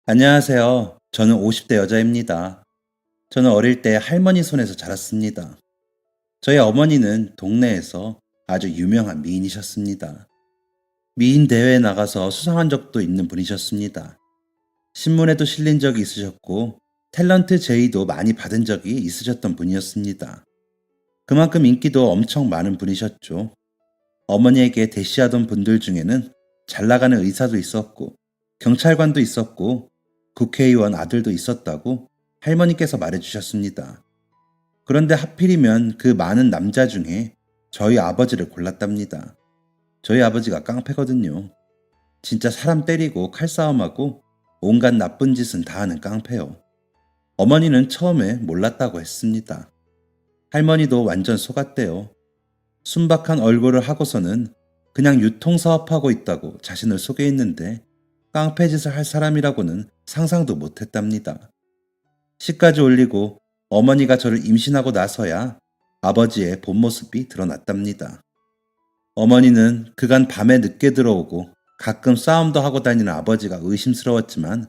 안녕하세요. 저는 50대 여자입니다. 저는 어릴 때 할머니 손에서 자랐습니다. 저희 어머니는 동네에서 아주 유명한 미인이셨습니다. 미인 대회에 나가서 수상한 적도 있는 분이셨습니다. 신문에도 실린 적이 있으셨고, 탤런트 제의도 많이 받은 적이 있으셨던 분이었습니다. 그만큼 인기도 엄청 많은 분이셨죠. 어머니에게 대시하던 분들 중에는 잘 나가는 의사도 있었고, 경찰관도 있었고, 국회의원 아들도 있었다고 할머니께서 말해주셨습니다. 그런데 하필이면 그 많은 남자 중에 저희 아버지를 골랐답니다. 저희 아버지가 깡패거든요. 진짜 사람 때리고 칼싸움하고 온갖 나쁜 짓은 다 하는 깡패요. 어머니는 처음에 몰랐다고 했습니다. 할머니도 완전 속았대요. 순박한 얼굴을 하고서는 그냥 유통사업하고 있다고 자신을 소개했는데 깡패짓을 할 사람이라고는 상상도 못했답니다. 시까지 올리고 어머니가 저를 임신하고 나서야 아버지의 본 모습이 드러났답니다. 어머니는 그간 밤에 늦게 들어오고 가끔 싸움도 하고 다니는 아버지가 의심스러웠지만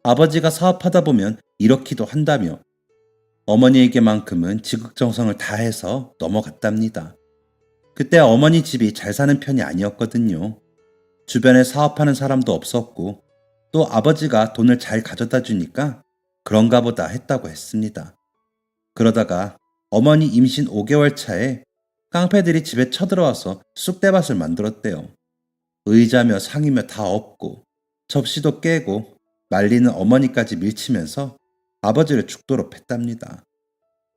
아버지가 사업하다 보면 이렇기도 한다며 어머니에게만큼은 지극정성을 다해서 넘어갔답니다. 그때 어머니 집이 잘 사는 편이 아니었거든요. 주변에 사업하는 사람도 없었고 또 아버지가 돈을 잘 가져다 주니까 그런가 보다 했다고 했습니다. 그러다가 어머니 임신 5개월 차에 깡패들이 집에 쳐들어와서 쑥대밭을 만들었대요. 의자며 상이며 다 엎고 접시도 깨고 말리는 어머니까지 밀치면서 아버지를 죽도록 팼답니다.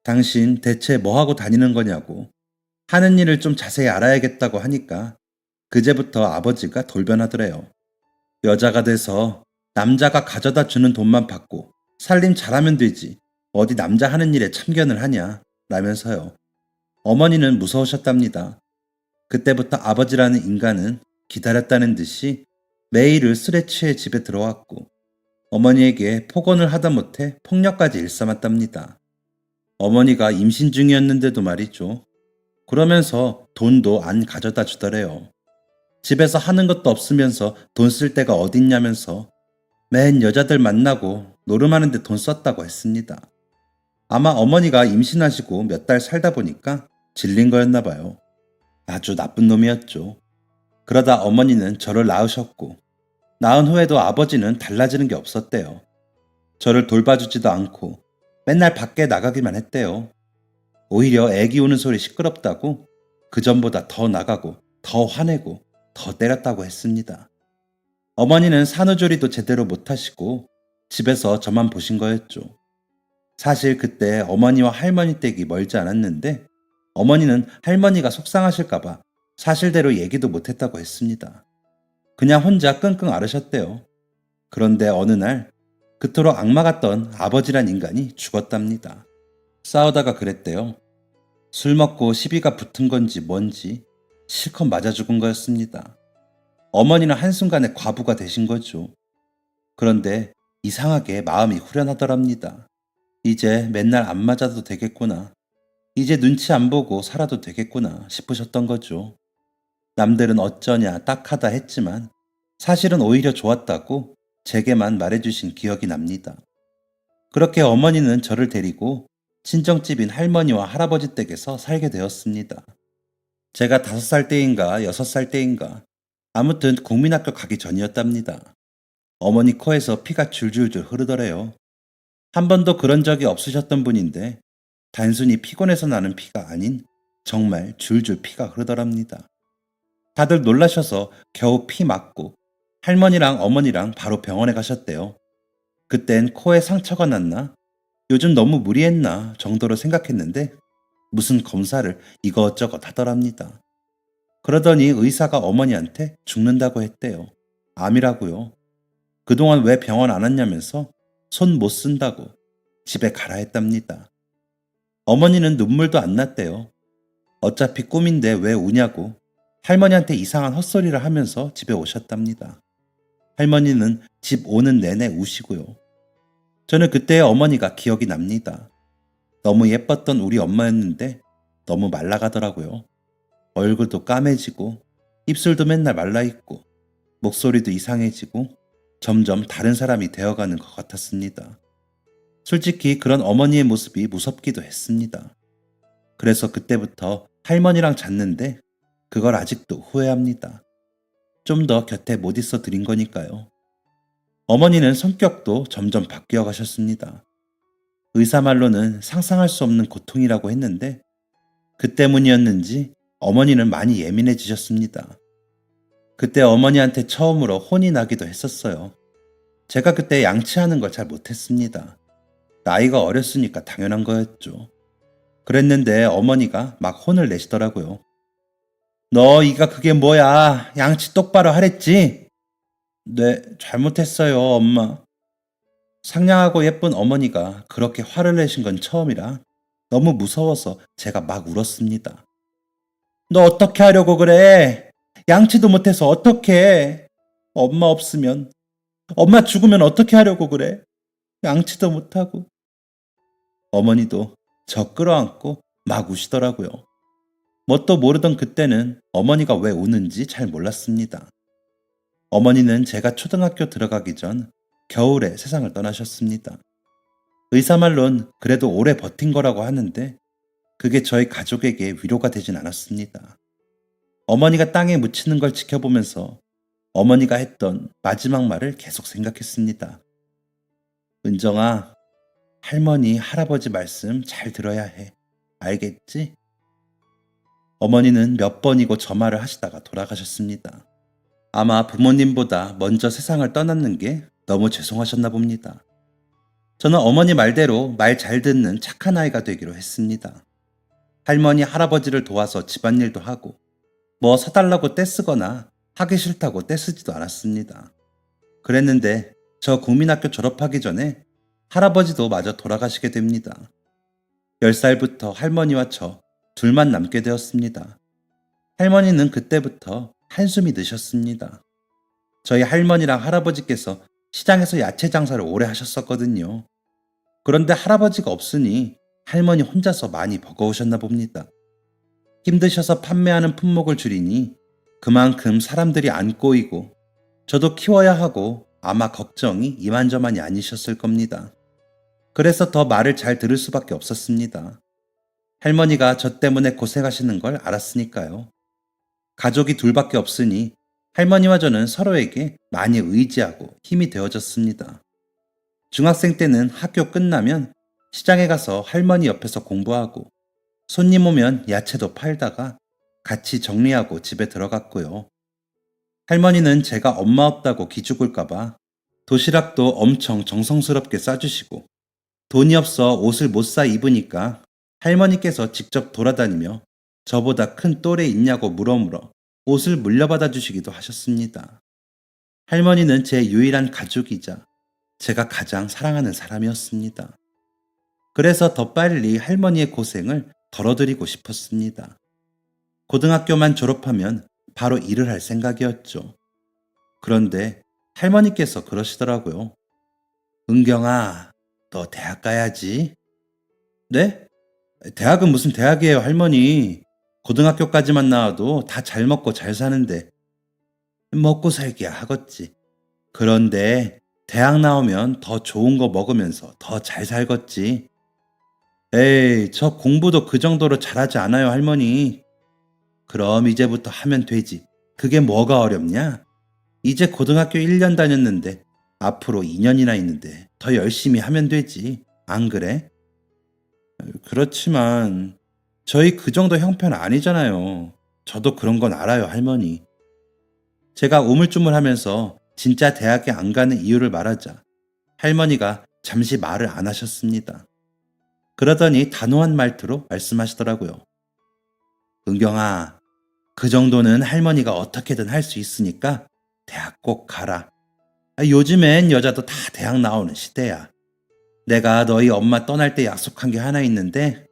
당신 대체 뭐하고 다니는 거냐고 하는 일을 좀 자세히 알아야겠다고 하니까 그제부터 아버지가 돌변하더래요. 여자가 돼서 남자가 가져다 주는 돈만 받고 살림 잘하면 되지 어디 남자 하는 일에 참견을 하냐 라면서요. 어머니는 무서우셨답니다. 그때부터 아버지라는 인간은 기다렸다는 듯이 매일을 술에 취해 집에 들어왔고 어머니에게 폭언을 하다못해 폭력까지 일삼았답니다. 어머니가 임신 중이었는데도 말이죠. 그러면서 돈도 안 가져다 주더래요. 집에서 하는 것도 없으면서 돈 쓸 데가 어딨냐면서 맨 여자들 만나고 노름하는데 돈 썼다고 했습니다. 아마 어머니가 임신하시고 몇 달 살다 보니까 질린 거였나 봐요. 아주 나쁜 놈이었죠. 그러다 어머니는 저를 낳으셨고 낳은 후에도 아버지는 달라지는 게 없었대요. 저를 돌봐주지도 않고 맨날 밖에 나가기만 했대요. 오히려 애기 우는 소리 시끄럽다고 그전보다 더 나가고 더 화내고 더 때렸다고 했습니다. 어머니는 산후조리도 제대로 못하시고 집에서 저만 보신 거였죠. 사실 그때 어머니와 할머니 댁이 멀지 않았는데 어머니는 할머니가 속상하실까봐 사실대로 얘기도 못했다고 했습니다. 그냥 혼자 끙끙 앓으셨대요. 그런데 어느 날 그토록 악마 같던 아버지란 인간이 죽었답니다. 싸우다가 그랬대요. 술 먹고 시비가 붙은 건지 뭔지 실컷 맞아 죽은 거였습니다. 어머니는 한순간에 과부가 되신 거죠. 그런데 이상하게 마음이 후련하더랍니다. 이제 맨날 안 맞아도 되겠구나. 이제 눈치 안 보고 살아도 되겠구나 싶으셨던 거죠. 남들은 어쩌냐 딱하다 했지만 사실은 오히려 좋았다고 제게만 말해주신 기억이 납니다. 그렇게 어머니는 저를 데리고 친정집인 할머니와 할아버지 댁에서 살게 되었습니다. 제가 5살 때인가 6살 때인가 아무튼 국민학교 가기 전이었답니다. 어머니 코에서 피가 줄줄줄 흐르더래요. 한 번도 그런 적이 없으셨던 분인데 단순히 피곤해서 나는 피가 아닌 정말 줄줄 피가 흐르더랍니다. 다들 놀라셔서 겨우 피 맞고 할머니랑 어머니랑 바로 병원에 가셨대요. 그땐 코에 상처가 났나? 요즘 너무 무리했나 정도로 생각했는데 무슨 검사를 이것저것 하더랍니다. 그러더니 의사가 어머니한테 죽는다고 했대요. 암이라고요. 그동안 왜 병원 안 왔냐면서 손 못 쓴다고 집에 가라 했답니다. 어머니는 눈물도 안 났대요. 어차피 꿈인데 왜 우냐고 할머니한테 이상한 헛소리를 하면서 집에 오셨답니다. 할머니는 집 오는 내내 우시고요. 저는 그때의 어머니가 기억이 납니다. 너무 예뻤던 우리 엄마였는데 너무 말라가더라고요. 얼굴도 까매지고 입술도 맨날 말라있고 목소리도 이상해지고 점점 다른 사람이 되어가는 것 같았습니다. 솔직히 그런 어머니의 모습이 무섭기도 했습니다. 그래서 그때부터 할머니랑 잤는데 그걸 아직도 후회합니다. 좀 더 곁에 못 있어 드린 거니까요. 어머니는 성격도 점점 바뀌어 가셨습니다. 의사 말로는 상상할 수 없는 고통이라고 했는데 그 때문이었는지 어머니는 많이 예민해지셨습니다. 그때 어머니한테 처음으로 혼이 나기도 했었어요. 제가 그때 양치하는 걸 잘 못했습니다. 나이가 어렸으니까 당연한 거였죠. 그랬는데 어머니가 막 혼을 내시더라고요. 너 이가 그게 뭐야? 양치 똑바로 하랬지? 네, 잘못했어요, 엄마. 상냥하고 예쁜 어머니가 그렇게 화를 내신 건 처음이라 너무 무서워서 제가 막 울었습니다. 너 어떻게 하려고 그래? 양치도 못해서 어떻게? 엄마 없으면, 엄마 죽으면 어떻게 하려고 그래? 양치도 못하고. 어머니도 저 끌어안고 막 우시더라고요. 뭣도 모르던 그때는 어머니가 왜 우는지 잘 몰랐습니다. 어머니는 제가 초등학교 들어가기 전 겨울에 세상을 떠나셨습니다. 의사 말론 그래도 오래 버틴 거라고 하는데 그게 저희 가족에게 위로가 되진 않았습니다. 어머니가 땅에 묻히는 걸 지켜보면서 어머니가 했던 마지막 말을 계속 생각했습니다. 은정아, 할머니, 할아버지 말씀 잘 들어야 해. 알겠지? 어머니는 몇 번이고 저 말을 하시다가 돌아가셨습니다. 아마 부모님보다 먼저 세상을 떠났는 게 너무 죄송하셨나 봅니다. 저는 어머니 말대로 말 잘 듣는 착한 아이가 되기로 했습니다. 할머니, 할아버지를 도와서 집안일도 하고 뭐 사달라고 떼쓰거나 하기 싫다고 떼쓰지도 않았습니다. 그랬는데 저 국민학교 졸업하기 전에 할아버지도 마저 돌아가시게 됩니다. 10살부터 할머니와 저 둘만 남게 되었습니다. 할머니는 그때부터 한숨이 드셨습니다. 저희 할머니랑 할아버지께서 시장에서 야채 장사를 오래 하셨었거든요. 그런데 할아버지가 없으니 할머니 혼자서 많이 버거우셨나 봅니다. 힘드셔서 판매하는 품목을 줄이니 그만큼 사람들이 안 꼬이고 저도 키워야 하고 아마 걱정이 이만저만이 아니셨을 겁니다. 그래서 더 말을 잘 들을 수밖에 없었습니다. 할머니가 저 때문에 고생하시는 걸 알았으니까요. 가족이 둘밖에 없으니 할머니와 저는 서로에게 많이 의지하고 힘이 되어졌습니다. 중학생 때는 학교 끝나면 시장에 가서 할머니 옆에서 공부하고 손님 오면 야채도 팔다가 같이 정리하고 집에 들어갔고요. 할머니는 제가 엄마 없다고 기죽을까봐 도시락도 엄청 정성스럽게 싸주시고 돈이 없어 옷을 못 사 입으니까 할머니께서 직접 돌아다니며 저보다 큰 또래 있냐고 물어물어 옷을 물려받아 주시기도 하셨습니다. 할머니는 제 유일한 가족이자 제가 가장 사랑하는 사람이었습니다. 그래서 더 빨리 할머니의 고생을 덜어드리고 싶었습니다. 고등학교만 졸업하면 바로 일을 할 생각이었죠. 그런데 할머니께서 그러시더라고요. 은경아, 너 대학 가야지. 네? 대학은 무슨 대학이에요, 할머니. 고등학교까지만 나와도 다 잘 먹고 잘 사는데 먹고 살기야 하겠지. 그런데 대학 나오면 더 좋은 거 먹으면서 더 잘 살겠지. 에이, 저 공부도 그 정도로 잘하지 않아요, 할머니. 그럼 이제부터 하면 되지. 그게 뭐가 어렵냐? 이제 고등학교 1년 다녔는데 앞으로 2년이나 있는데 더 열심히 하면 되지. 안 그래? 그렇지만 저희 그 정도 형편 아니잖아요. 저도 그런 건 알아요, 할머니. 제가 우물쭈물하면서 진짜 대학에 안 가는 이유를 말하자 할머니가 잠시 말을 안 하셨습니다. 그러더니 단호한 말투로 말씀하시더라고요. 은경아, 그 정도는 할머니가 어떻게든 할 수 있으니까 대학 꼭 가라. 요즘엔 여자도 다 대학 나오는 시대야. 내가 너희 엄마 떠날 때 약속한 게 하나 있는데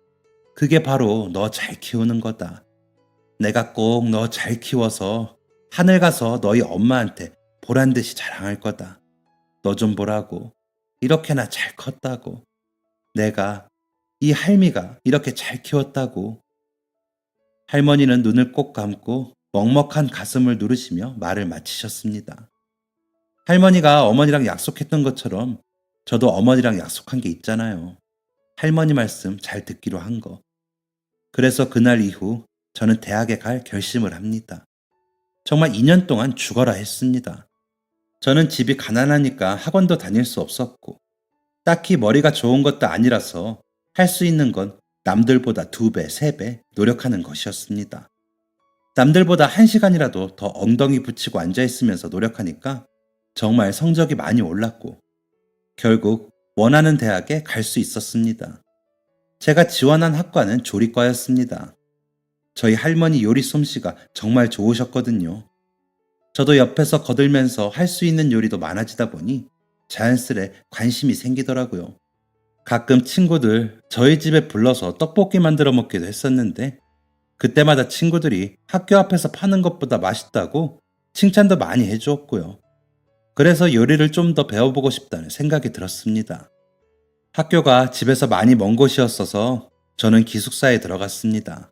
그게 바로 너 잘 키우는 거다. 내가 꼭 너 잘 키워서 하늘 가서 너희 엄마한테 보란 듯이 자랑할 거다. 너 좀 보라고. 이렇게나 잘 컸다고. 내가, 이 할미가 이렇게 잘 키웠다고. 할머니는 눈을 꼭 감고 먹먹한 가슴을 누르시며 말을 마치셨습니다. 할머니가 어머니랑 약속했던 것처럼 저도 어머니랑 약속한 게 있잖아요. 할머니 말씀 잘 듣기로 한 거. 그래서 그날 이후 저는 대학에 갈 결심을 합니다. 정말 2년 동안 죽어라 했습니다. 저는 집이 가난하니까 학원도 다닐 수 없었고, 딱히 머리가 좋은 것도 아니라서 할 수 있는 건 남들보다 2배, 3배 노력하는 것이었습니다. 남들보다 1시간이라도 더 엉덩이 붙이고 앉아있으면서 노력하니까 정말 성적이 많이 올랐고, 결국 원하는 대학에 갈 수 있었습니다. 제가 지원한 학과는 조리과였습니다. 저희 할머니 요리 솜씨가 정말 좋으셨거든요. 저도 옆에서 거들면서 할 수 있는 요리도 많아지다 보니 자연스레 관심이 생기더라고요. 가끔 친구들 저희 집에 불러서 떡볶이 만들어 먹기도 했었는데, 그때마다 친구들이 학교 앞에서 파는 것보다 맛있다고 칭찬도 많이 해주었고요. 그래서 요리를 좀 더 배워보고 싶다는 생각이 들었습니다. 학교가 집에서 많이 먼 곳이었어서 저는 기숙사에 들어갔습니다.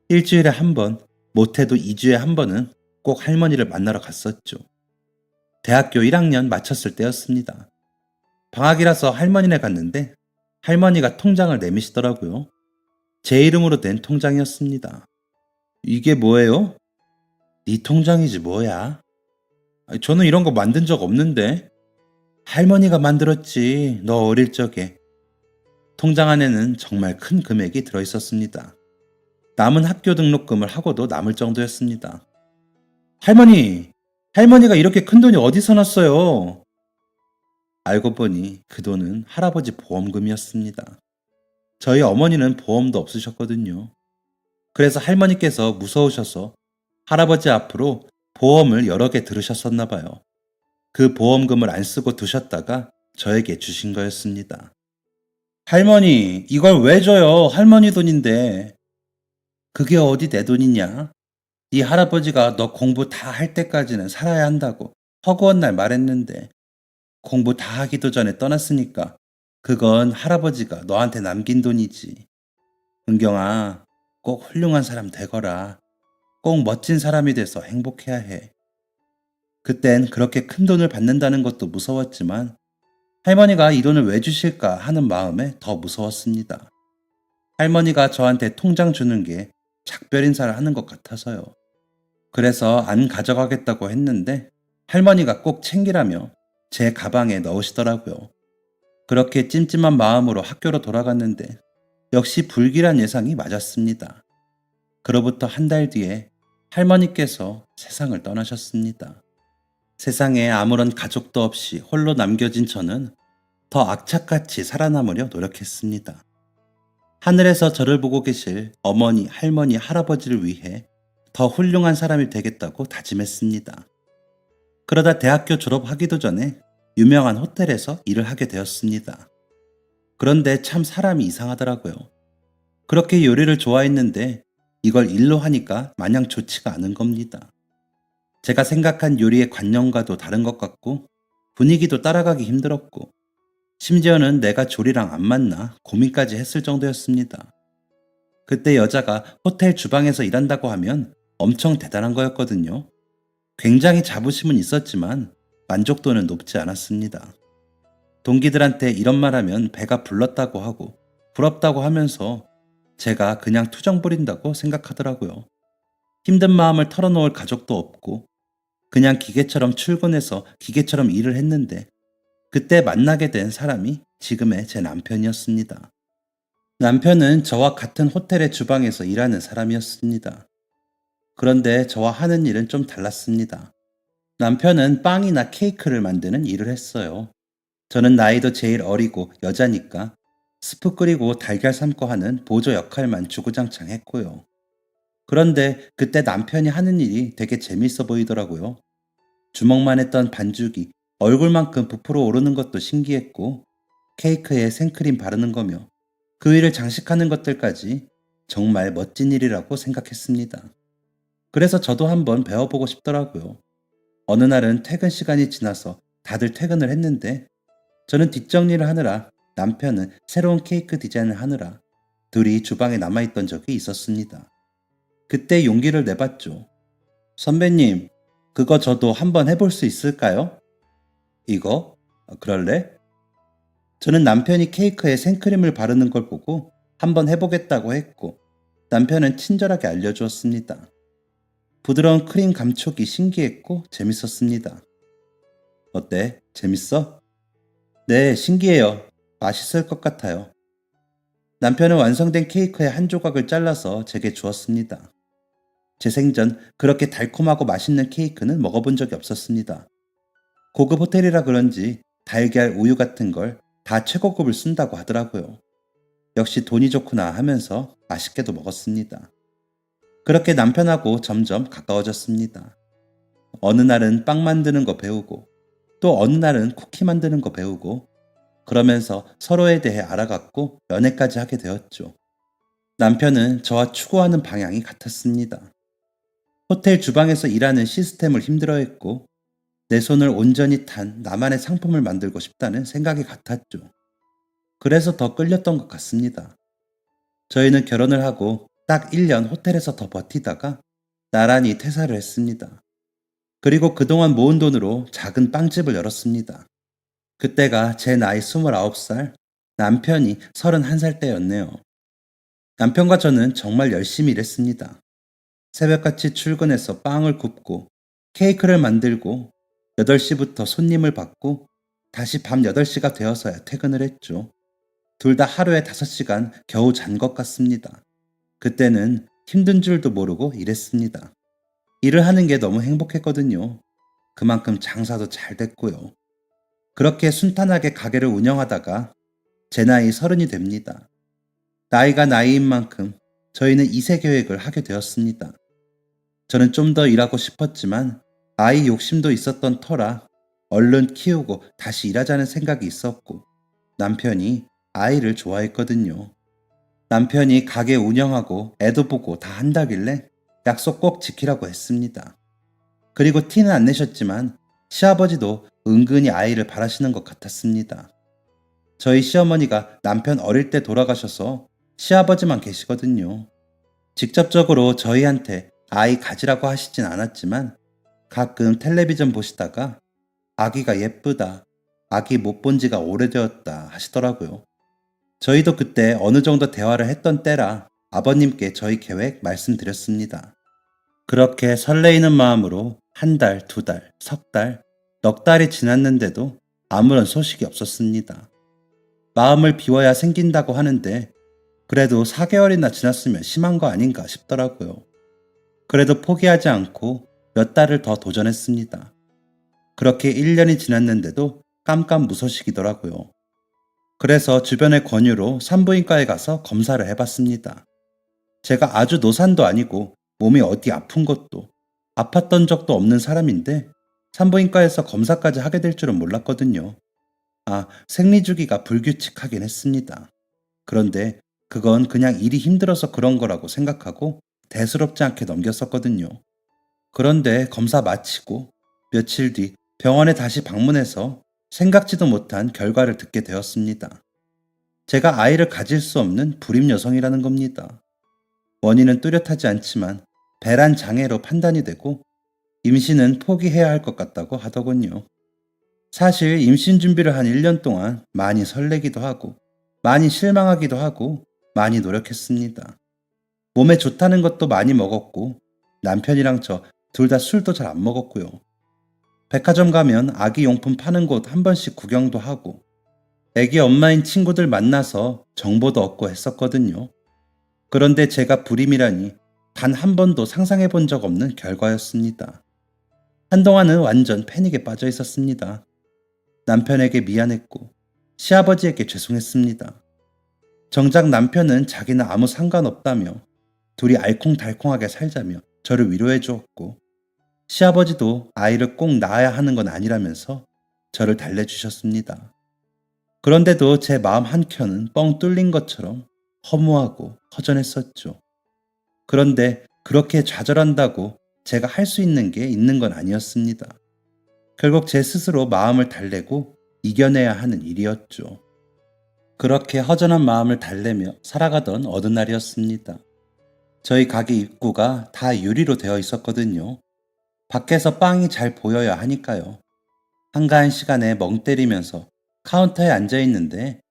일주일에 한 번, 못해도 2주에 한 번은 꼭 할머니를 만나러 갔었죠. 대학교 1학년 마쳤을 때였습니다. 방학이라서 할머니네 갔는데 할머니가 통장을 내미시더라고요. 제 이름으로 된 통장이었습니다. 이게 뭐예요? 네 통장이지 뭐야? 저는 이런 거 만든 적 없는데. 할머니가 만들었지, 너 어릴 적에. 통장 안에는 정말 큰 금액이 들어있었습니다. 남은 학교 등록금을 하고도 남을 정도였습니다. 할머니가 이렇게 큰 돈이 어디서 났어요? 알고 보니 그 돈은 할아버지 보험금이었습니다. 저희 어머니는 보험도 없으셨거든요. 그래서 할머니께서 무서우셔서 할아버지 앞으로 보험을 여러 개 들으셨었나 봐요. 그 보험금을 안 쓰고 두셨다가 저에게 주신 거였습니다. 할머니, 이걸 왜 줘요? 할머니 돈인데. 그게 어디 내 돈이냐? 네 할아버지가 너 공부 다 할 때까지는 살아야 한다고 허구한 날 말했는데, 공부 다 하기도 전에 떠났으니까 그건 할아버지가 너한테 남긴 돈이지. 은경아, 꼭 훌륭한 사람 되거라. 꼭 멋진 사람이 돼서 행복해야 해. 그땐 그렇게 큰 돈을 받는다는 것도 무서웠지만 할머니가 이 돈을 왜 주실까 하는 마음에 더 무서웠습니다. 할머니가 저한테 통장 주는 게 작별 인사를 하는 것 같아서요. 그래서 안 가져가겠다고 했는데 할머니가 꼭 챙기라며 제 가방에 넣으시더라고요. 그렇게 찜찜한 마음으로 학교로 돌아갔는데 역시 불길한 예상이 맞았습니다. 그로부터 한 달 뒤에 할머니께서 세상을 떠나셨습니다. 세상에 아무런 가족도 없이 홀로 남겨진 저는 더 악착같이 살아남으려 노력했습니다. 하늘에서 저를 보고 계실 어머니, 할머니, 할아버지를 위해 더 훌륭한 사람이 되겠다고 다짐했습니다. 그러다 대학교 졸업하기도 전에 유명한 호텔에서 일을 하게 되었습니다. 그런데 참 사람이 이상하더라고요. 그렇게 요리를 좋아했는데 이걸 일로 하니까 마냥 좋지가 않은 겁니다. 제가 생각한 요리의 관념과도 다른 것 같고 분위기도 따라가기 힘들었고 심지어는 내가 조리랑 안 맞나 고민까지 했을 정도였습니다. 그때 여자가 호텔 주방에서 일한다고 하면 엄청 대단한 거였거든요. 굉장히 자부심은 있었지만 만족도는 높지 않았습니다. 동기들한테 이런 말하면 배가 불렀다고 하고 부럽다고 하면서 제가 그냥 투정 부린다고 생각하더라고요. 힘든 마음을 털어놓을 가족도 없고 그냥 기계처럼 출근해서 기계처럼 일을 했는데 그때 만나게 된 사람이 지금의 제 남편이었습니다. 남편은 저와 같은 호텔의 주방에서 일하는 사람이었습니다. 그런데 저와 하는 일은 좀 달랐습니다. 남편은 빵이나 케이크를 만드는 일을 했어요. 저는 나이도 제일 어리고 여자니까 스프 끓이고 달걀 삶고 하는 보조 역할만 주구장창 했고요. 그런데 그때 남편이 하는 일이 되게 재밌어 보이더라고요. 주먹만 했던 반죽이 얼굴만큼 부풀어 오르는 것도 신기했고 케이크에 생크림 바르는 거며 그 위를 장식하는 것들까지 정말 멋진 일이라고 생각했습니다. 그래서 저도 한번 배워보고 싶더라고요. 어느 날은 퇴근 시간이 지나서 다들 퇴근을 했는데 저는 뒷정리를 하느라 남편은 새로운 케이크 디자인을 하느라 둘이 주방에 남아있던 적이 있었습니다. 그때 용기를 내봤죠. 선배님, 그거 저도 한번 해볼 수 있을까요? 이거? 그럴래? 저는 남편이 케이크에 생크림을 바르는 걸 보고 한번 해보겠다고 했고, 남편은 친절하게 알려주었습니다. 부드러운 크림 감촉이 신기했고 재밌었습니다. 어때? 재밌어? 네, 신기해요. 맛있을 것 같아요. 남편은 완성된 케이크의 한 조각을 잘라서 제게 주었습니다. 제 생전 그렇게 달콤하고 맛있는 케이크는 먹어본 적이 없었습니다. 고급 호텔이라 그런지 달걀, 우유 같은 걸 다 최고급을 쓴다고 하더라고요. 역시 돈이 좋구나 하면서 맛있게도 먹었습니다. 그렇게 남편하고 점점 가까워졌습니다. 어느 날은 빵 만드는 거 배우고, 또 어느 날은 쿠키 만드는 거 배우고, 그러면서 서로에 대해 알아갔고 연애까지 하게 되었죠. 남편은 저와 추구하는 방향이 같았습니다. 호텔 주방에서 일하는 시스템을 힘들어했고, 내 손을 온전히 탄 나만의 상품을 만들고 싶다는 생각이 같았죠. 그래서 더 끌렸던 것 같습니다. 저희는 결혼을 하고 딱 1년 호텔에서 더 버티다가 나란히 퇴사를 했습니다. 그리고 그동안 모은 돈으로 작은 빵집을 열었습니다. 그때가 제 나이 29살, 남편이 31살 때였네요. 남편과 저는 정말 열심히 일했습니다. 새벽같이 출근해서 빵을 굽고 케이크를 만들고 8시부터 손님을 받고 다시 밤 8시가 되어서야 퇴근을 했죠. 둘 다 하루에 5시간 겨우 잔 것 같습니다. 그때는 힘든 줄도 모르고 일했습니다. 일을 하는 게 너무 행복했거든요. 그만큼 장사도 잘 됐고요. 그렇게 순탄하게 가게를 운영하다가 제 나이 30이 됩니다. 나이가 나이인 만큼 저희는 2세 계획을 하게 되었습니다. 저는 좀 더 일하고 싶었지만 아이 욕심도 있었던 터라 얼른 키우고 다시 일하자는 생각이 있었고, 남편이 아이를 좋아했거든요. 남편이 가게 운영하고 애도 보고 다 한다길래 약속 꼭 지키라고 했습니다. 그리고 티는 안 내셨지만 시아버지도 은근히 아이를 바라시는 것 같았습니다. 저희 시어머니가 남편 어릴 때 돌아가셔서 시아버지만 계시거든요. 직접적으로 저희한테 아이 가지라고 하시진 않았지만 가끔 텔레비전 보시다가 아기가 예쁘다, 아기 못 본 지가 오래되었다 하시더라고요. 저희도 그때 어느 정도 대화를 했던 때라 아버님께 저희 계획 말씀드렸습니다. 그렇게 설레이는 마음으로 한 달, 두 달, 석 달, 넉 달이 지났는데도 아무런 소식이 없었습니다. 마음을 비워야 생긴다고 하는데 그래도 4개월이나 지났으면 심한 거 아닌가 싶더라고요. 그래도 포기하지 않고 몇 달을 더 도전했습니다. 그렇게 1년이 지났는데도 깜깜무소식이더라고요. 그래서 주변의 권유로 산부인과에 가서 검사를 해봤습니다. 제가 아주 노산도 아니고 몸이 어디 아픈 것도 아팠던 적도 없는 사람인데 산부인과에서 검사까지 하게 될 줄은 몰랐거든요. 생리주기가 불규칙하긴 했습니다. 그런데 그건 그냥 일이 힘들어서 그런 거라고 생각하고 대수롭지 않게 넘겼었거든요. 그런데 검사 마치고 며칠 뒤 병원에 다시 방문해서 생각지도 못한 결과를 듣게 되었습니다. 제가 아이를 가질 수 없는 불임 여성이라는 겁니다. 원인은 뚜렷하지 않지만 배란 장애로 판단이 되고 임신은 포기해야 할 것 같다고 하더군요. 사실 임신 준비를 한 1년 동안 많이 설레기도 하고 많이 실망하기도 하고 많이 노력했습니다. 몸에 좋다는 것도 많이 먹었고 남편이랑 저 둘 다 술도 잘 안 먹었고요. 백화점 가면 아기 용품 파는 곳 한 번씩 구경도 하고 아기 엄마인 친구들 만나서 정보도 얻고 했었거든요. 그런데 제가 불임이라니 단 한 번도 상상해 본 적 없는 결과였습니다. 한동안은 완전 패닉에 빠져 있었습니다. 남편에게 미안했고 시아버지에게 죄송했습니다. 정작 남편은 자기는 아무 상관없다며 둘이 알콩달콩하게 살자며 저를 위로해 주었고, 시아버지도 아이를 꼭 낳아야 하는 건 아니라면서 저를 달래주셨습니다. 그런데도 제 마음 한켠은 뻥 뚫린 것처럼 허무하고 허전했었죠. 그런데 그렇게 좌절한다고 제가 할 수 있는 게 있는 건 아니었습니다. 결국 제 스스로 마음을 달래고 이겨내야 하는 일이었죠. 그렇게 허전한 마음을 달래며 살아가던 어느 날이었습니다. 저희 가게 입구가 다 유리로 되어 있었거든요. 밖에서 빵이 잘 보여야 하니까요. 한가한 시간에 멍 때리면서 카운터에 앉아 있는데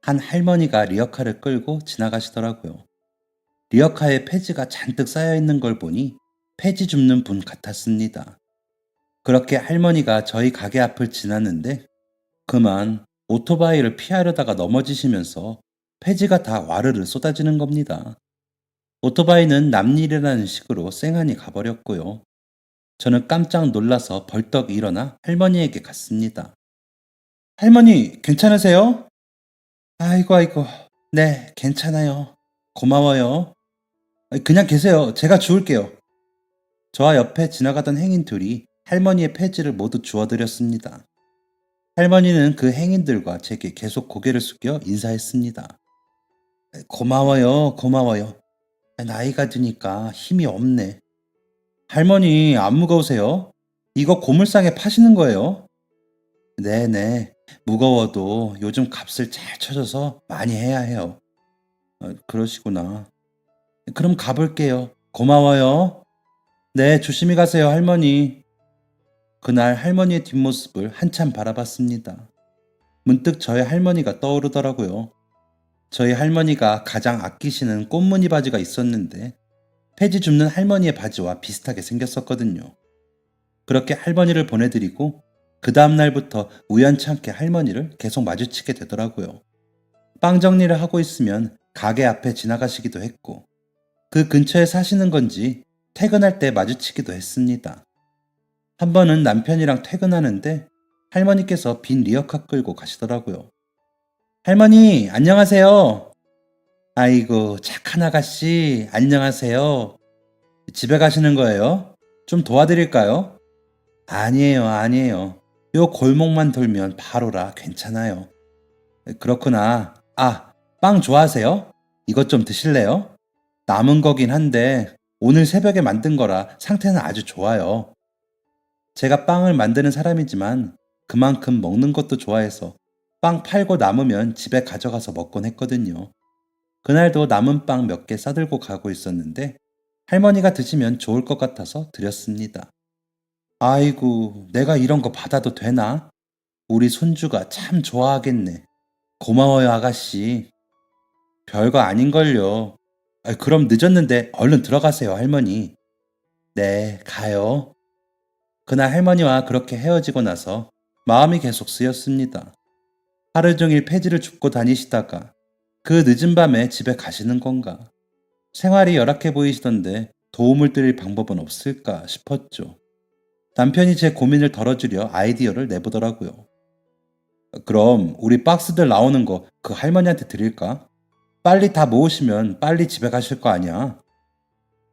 한 할머니가 리어카를 끌고 지나가시더라고요. 리어카에 폐지가 잔뜩 쌓여 있는 걸 보니 폐지 줍는 분 같았습니다. 그렇게 할머니가 저희 가게 앞을 지났는데 그만 오토바이를 피하려다가 넘어지시면서 폐지가 다 와르르 쏟아지는 겁니다. 오토바이는 남일이라는 식으로 쌩하니 가버렸고요. 저는 깜짝 놀라서 벌떡 일어나 할머니에게 갔습니다. 할머니, 괜찮으세요? 아이고, 아이고. 네, 괜찮아요. 고마워요. 그냥 계세요. 제가 주울게요. 저와 옆에 지나가던 행인 둘이 할머니의 폐지를 모두 주워드렸습니다. 할머니는 그 행인들과 제게 계속 고개를 숙여 인사했습니다. 고마워요, 고마워요. 나이가 드니까 힘이 없네. 할머니, 안 무거우세요? 이거 고물상에 파시는 거예요? 네네. 무거워도 요즘 값을 잘 쳐줘서 많이 해야 해요. 그러시구나. 그럼 가볼게요. 고마워요. 네, 조심히 가세요, 할머니. 그날 할머니의 뒷모습을 한참 바라봤습니다. 문득 저희 할머니가 떠오르더라고요. 저희 할머니가 가장 아끼시는 꽃무늬 바지가 있었는데 폐지 줍는 할머니의 바지와 비슷하게 생겼었거든요. 그렇게 할머니를 보내드리고 그 다음날부터 우연찮게 할머니를 계속 마주치게 되더라고요. 빵 정리를 하고 있으면 가게 앞에 지나가시기도 했고 그 근처에 사시는 건지 퇴근할 때 마주치기도 했습니다. 한 번은 남편이랑 퇴근하는데 할머니께서 빈 리어카 끌고 가시더라고요. 할머니, 안녕하세요. 아이고, 착한 아가씨, 안녕하세요. 집에 가시는 거예요? 좀 도와드릴까요? 아니에요, 아니에요. 요 골목만 돌면 바로라 괜찮아요. 그렇구나. 아, 빵 좋아하세요? 이것 좀 드실래요? 남은 거긴 한데 오늘 새벽에 만든 거라 상태는 아주 좋아요. 제가 빵을 만드는 사람이지만 그만큼 먹는 것도 좋아해서 빵 팔고 남으면 집에 가져가서 먹곤 했거든요. 그날도 남은 빵 몇 개 싸들고 가고 있었는데 할머니가 드시면 좋을 것 같아서 드렸습니다. 아이고, 내가 이런 거 받아도 되나? 우리 손주가 참 좋아하겠네. 고마워요, 아가씨. 별거 아닌걸요. 그럼 늦었는데 얼른 들어가세요, 할머니. 네, 가요. 그날 할머니와 그렇게 헤어지고 나서 마음이 계속 쓰였습니다. 하루 종일 폐지를 줍고 다니시다가 그 늦은 밤에 집에 가시는 건가? 생활이 열악해 보이시던데 도움을 드릴 방법은 없을까 싶었죠. 남편이 제 고민을 덜어주려 아이디어를 내보더라고요. 그럼 우리 박스들 나오는 거 그 할머니한테 드릴까? 빨리 다 모으시면 빨리 집에 가실 거 아니야.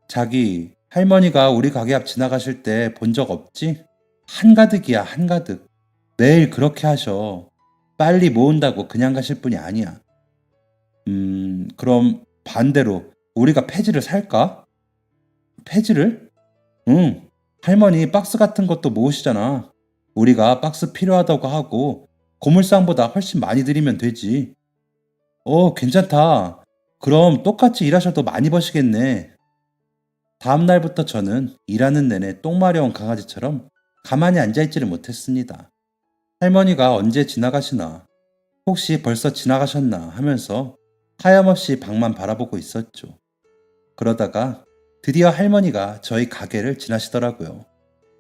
자기, 할머니가 우리 가게 앞 지나가실 때 본 적 없지? 한가득이야, 한가득. 매일 그렇게 하셔. 빨리 모은다고 그냥 가실 분이 아니야. 그럼 반대로 우리가 폐지를 살까? 폐지를? 응. 할머니 박스 같은 것도 모으시잖아. 우리가 박스 필요하다고 하고 고물상보다 훨씬 많이 드리면 되지. 괜찮다. 그럼 똑같이 일하셔도 많이 버시겠네. 다음 날부터 저는 일하는 내내 똥 마려운 강아지처럼 가만히 앉아있지를 못했습니다. 할머니가 언제 지나가시나, 혹시 벌써 지나가셨나 하면서 하염없이 방만 바라보고 있었죠. 그러다가 드디어 할머니가 저희 가게를 지나시더라고요.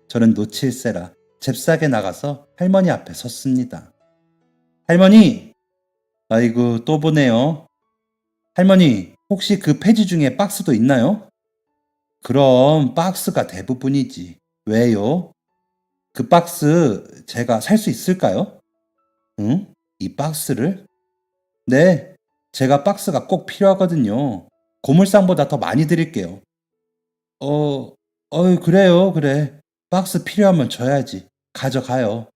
저는 놓칠세라 잽싸게 나가서 할머니 앞에 섰습니다. 할머니! 아이고, 또 보네요. 할머니, 혹시 그 폐지 중에 박스도 있나요? 그럼 박스가 대부분이지. 왜요? 그 박스 제가 살 수 있을까요? 응? 이 박스를? 네, 제가 박스가 꼭 필요하거든요. 고물상보다 더 많이 드릴게요. 그래요, 그래. 박스 필요하면 줘야지. 가져가요.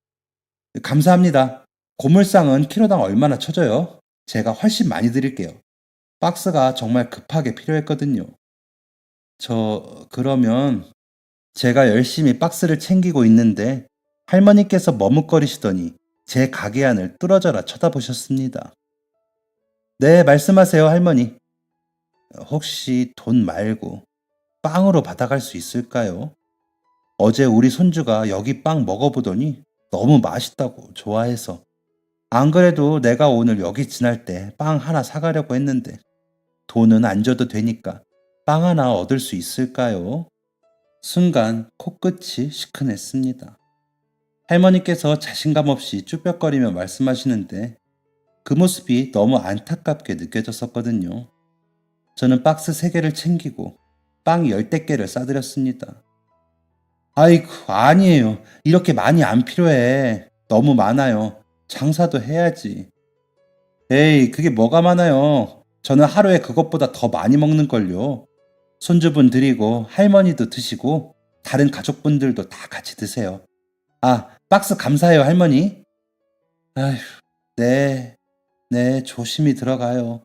감사합니다. 고물상은 키로당 얼마나 쳐져요? 제가 훨씬 많이 드릴게요. 박스가 정말 급하게 필요했거든요. 그러면 제가 열심히 박스를 챙기고 있는데 할머니께서 머뭇거리시더니 제 가게 안을 뚫어져라 쳐다보셨습니다. 네, 말씀하세요, 할머니. 혹시 돈 말고 빵으로 받아갈 수 있을까요? 어제 우리 손주가 여기 빵 먹어보더니 너무 맛있다고 좋아해서. 안 그래도 내가 오늘 여기 지날 때 빵 하나 사가려고 했는데 돈은 안 줘도 되니까 빵 하나 얻을 수 있을까요? 순간 코끝이 시큰했습니다. 할머니께서 자신감 없이 쭈뼛거리며 말씀하시는데 그 모습이 너무 안타깝게 느껴졌었거든요. 저는 박스 3개를 챙기고 빵 10대 개를 싸드렸습니다. 아이고, 아니에요. 이렇게 많이 안 필요해. 너무 많아요. 장사도 해야지. 에이, 그게 뭐가 많아요. 저는 하루에 그것보다 더 많이 먹는걸요. 손주분 드리고 할머니도 드시고 다른 가족분들도 다 같이 드세요. 아, 박스 감사해요, 할머니. 아휴, 네, 네, 조심히 들어가요.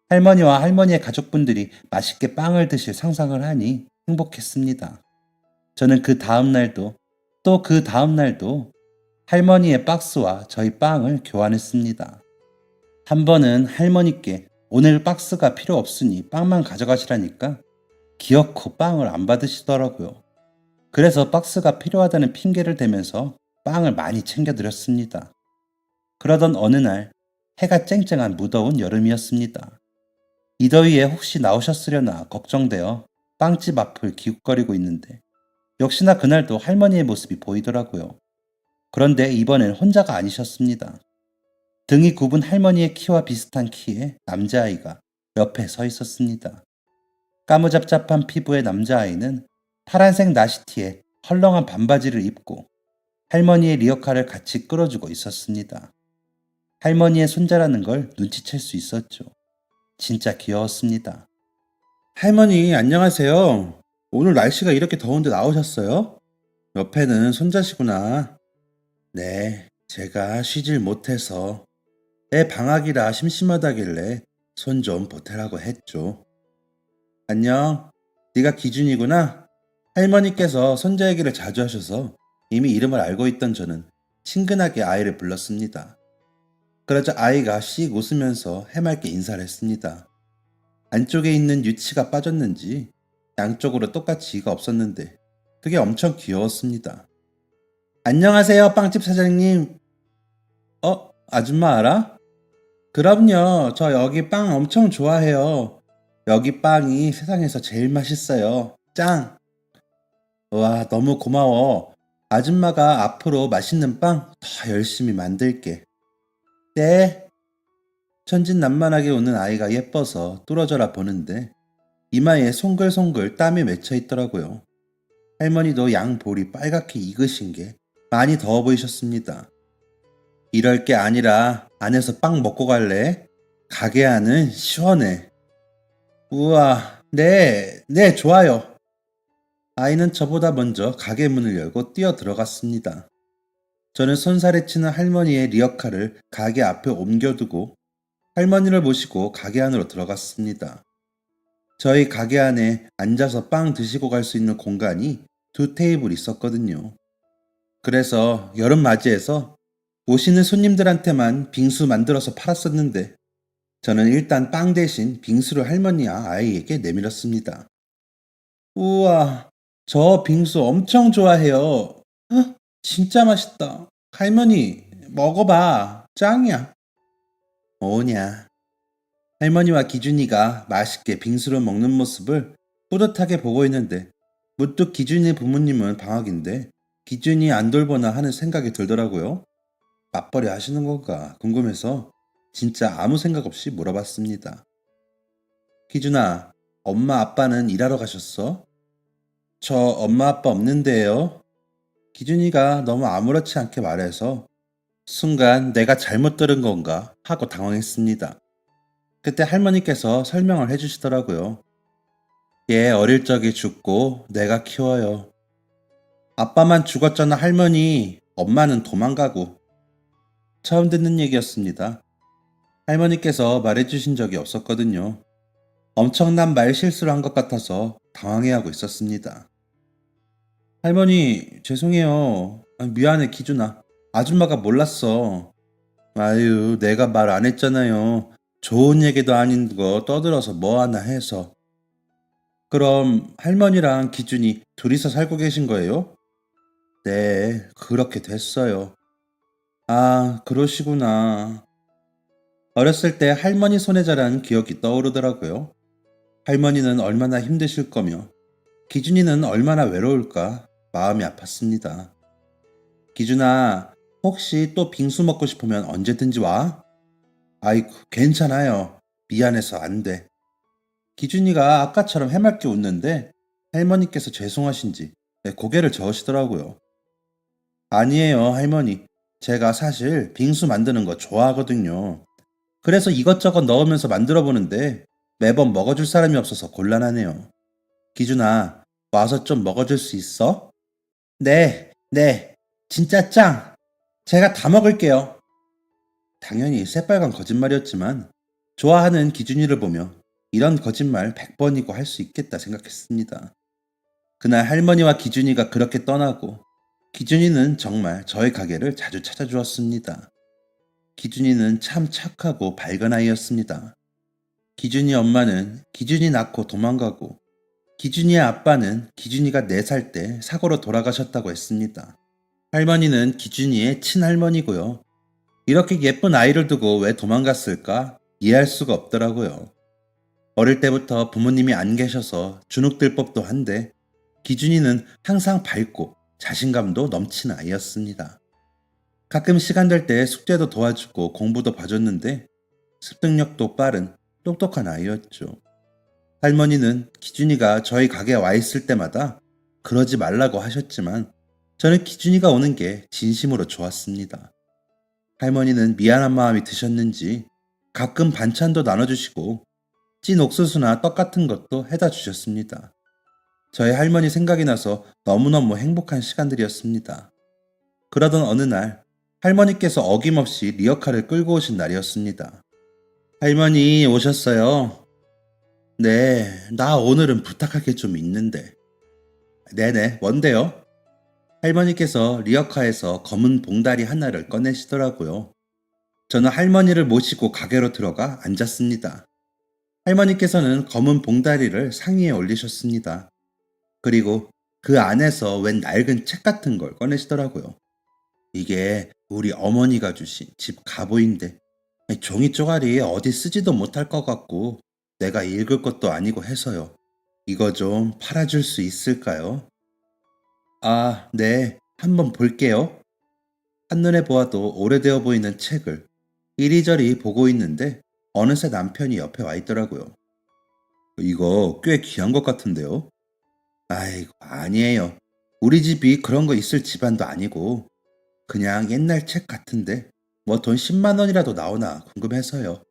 할머니와 할머니의 가족분들이 맛있게 빵을 드실 상상을 하니 행복했습니다. 저는 그 다음 날도 또 그 다음 날도 할머니의 박스와 저희 빵을 교환했습니다. 한 번은 할머니께 오늘 박스가 필요 없으니 빵만 가져가시라니까 기어코 빵을 안 받으시더라고요. 그래서 박스가 필요하다는 핑계를 대면서 빵을 많이 챙겨드렸습니다. 그러던 어느 날 해가 쨍쨍한 무더운 여름이었습니다. 이 더위에 혹시 나오셨으려나 걱정되어 빵집 앞을 기웃거리고 있는데 역시나 그날도 할머니의 모습이 보이더라고요. 그런데 이번엔 혼자가 아니셨습니다. 등이 굽은 할머니의 키와 비슷한 키의 남자아이가 옆에 서 있었습니다. 까무잡잡한 피부의 남자아이는 파란색 나시티에 헐렁한 반바지를 입고 할머니의 리어카를 같이 끌어주고 있었습니다. 할머니의 손자라는 걸 눈치챌 수 있었죠. 진짜 귀여웠습니다. 할머니, 안녕하세요. 오늘 날씨가 이렇게 더운데 나오셨어요? 옆에는 손자시구나. 네, 제가 쉬질 못해서 애 방학이라 심심하다길래 손 좀 보태라고 했죠. 안녕, 네가 기준이구나. 할머니께서 손자 얘기를 자주 하셔서 이미 이름을 알고 있던 저는 친근하게 아이를 불렀습니다. 그러자 아이가 씩 웃으면서 해맑게 인사를 했습니다. 안쪽에 있는 유치가 빠졌는지 양쪽으로 똑같이 이가 없었는데 그게 엄청 귀여웠습니다. 안녕하세요, 빵집 사장님. 아줌마 알아? 그럼요, 저 여기 빵 엄청 좋아해요. 여기 빵이 세상에서 제일 맛있어요. 짱! 와, 너무 고마워. 아줌마가 앞으로 맛있는 빵 더 열심히 만들게. 네. 천진난만하게 우는 아이가 예뻐서 뚫어져라 보는데 이마에 송글송글 땀이 맺혀 있더라고요. 할머니도 양 볼이 빨갛게 익으신 게 많이 더워 보이셨습니다. 이럴 게 아니라 안에서 빵 먹고 갈래? 가게 안은 시원해. 우와, 네, 네, 좋아요. 아이는 저보다 먼저 가게 문을 열고 뛰어 들어갔습니다. 저는 손살에 치는 할머니의 리어카를 가게 앞에 옮겨두고 할머니를 모시고 가게 안으로 들어갔습니다. 저희 가게 안에 앉아서 빵 드시고 갈 수 있는 공간이 2테이블 있었거든요. 그래서 여름 맞이해서 오시는 손님들한테만 빙수 만들어서 팔았었는데 저는 일단 빵 대신 빙수를 할머니와 아이에게 내밀었습니다. 우와, 저 빙수 엄청 좋아해요. 진짜 맛있다. 할머니, 먹어봐. 짱이야. 뭐냐. 할머니와 기준이가 맛있게 빙수를 먹는 모습을 뿌듯하게 보고 있는데 문득 기준이 부모님은 방학인데 기준이 안 돌보나 하는 생각이 들더라고요. 맞벌이 하시는 건가 궁금해서 진짜 아무 생각 없이 물어봤습니다. 기준아, 엄마 아빠는 일하러 가셨어? 저 엄마 아빠 없는데요. 기준이가 너무 아무렇지 않게 말해서 순간 내가 잘못 들은 건가 하고 당황했습니다. 그때 할머니께서 설명을 해주시더라고요. 얘 어릴 적에 죽고 내가 키워요. 아빠만 죽었잖아 할머니. 엄마는 도망가고. 처음 듣는 얘기였습니다. 할머니께서 말해주신 적이 없었거든요. 엄청난 말 실수를 한 것 같아서 당황해하고 있었습니다. 할머니, 죄송해요. 미안해, 기준아. 아줌마가 몰랐어. 아유, 내가 말 안 했잖아요. 좋은 얘기도 아닌 거 떠들어서 뭐하나 해서. 그럼 할머니랑 기준이 둘이서 살고 계신 거예요? 네, 그렇게 됐어요. 아, 그러시구나. 어렸을 때 할머니 손에 자란 기억이 떠오르더라고요. 할머니는 얼마나 힘드실 거며, 기준이는 얼마나 외로울까 마음이 아팠습니다. 기준아, 혹시 또 빙수 먹고 싶으면 언제든지 와? 아이고, 괜찮아요. 미안해서 안 돼. 기준이가 아까처럼 해맑게 웃는데 할머니께서 죄송하신지 고개를 저으시더라고요. 아니에요, 할머니. 제가 사실 빙수 만드는 거 좋아하거든요. 그래서 이것저것 넣으면서 만들어 보는데 매번 먹어줄 사람이 없어서 곤란하네요. 기준아, 와서 좀 먹어줄 수 있어? 네, 네. 진짜 짱! 제가 다 먹을게요. 당연히 새빨간 거짓말이었지만 좋아하는 기준이를 보며 이런 거짓말 100번이고 할 수 있겠다 생각했습니다. 그날 할머니와 기준이가 그렇게 떠나고 기준이는 정말 저의 가게를 자주 찾아주었습니다. 기준이는 참 착하고 밝은 아이였습니다. 기준이 엄마는 기준이 낳고 도망가고 기준이의 아빠는 기준이가 4살 때 사고로 돌아가셨다고 했습니다. 할머니는 기준이의 친할머니고요. 이렇게 예쁜 아이를 두고 왜 도망갔을까 이해할 수가 없더라고요. 어릴 때부터 부모님이 안 계셔서 주눅들 법도 한데 기준이는 항상 밝고 자신감도 넘치는 아이였습니다. 가끔 시간 될 때 숙제도 도와주고 공부도 봐줬는데 습득력도 빠른 똑똑한 아이였죠. 할머니는 기준이가 저희 가게에 와 있을 때마다 그러지 말라고 하셨지만 저는 기준이가 오는 게 진심으로 좋았습니다. 할머니는 미안한 마음이 드셨는지 가끔 반찬도 나눠주시고 찐 옥수수나 떡 같은 것도 해다 주셨습니다. 저희 할머니 생각이 나서 너무너무 행복한 시간들이었습니다. 그러던 어느 날 할머니께서 어김없이 리어카를 끌고 오신 날이었습니다. 할머니 오셨어요? 네, 나 오늘은 부탁할 게 좀 있는데. 네네, 뭔데요? 할머니께서 리어카에서 검은 봉다리 하나를 꺼내시더라고요. 저는 할머니를 모시고 가게로 들어가 앉았습니다. 할머니께서는 검은 봉다리를 상의에 올리셨습니다. 그리고 그 안에서 웬 낡은 책 같은 걸 꺼내시더라고요. 이게 우리 어머니가 주신 집 가보인데 종이 쪼가리 어디 쓰지도 못할 것 같고 내가 읽을 것도 아니고 해서요. 이거 좀 팔아줄 수 있을까요? 아, 네. 한번 볼게요. 한눈에 보아도 오래되어 보이는 책을 이리저리 보고 있는데 어느새 남편이 옆에 와 있더라고요. 이거 꽤 귀한 것 같은데요? 아이고, 아니에요. 우리 집이 그런 거 있을 집안도 아니고 그냥 옛날 책 같은데 뭐 돈 10만 원이라도 나오나 궁금해서요.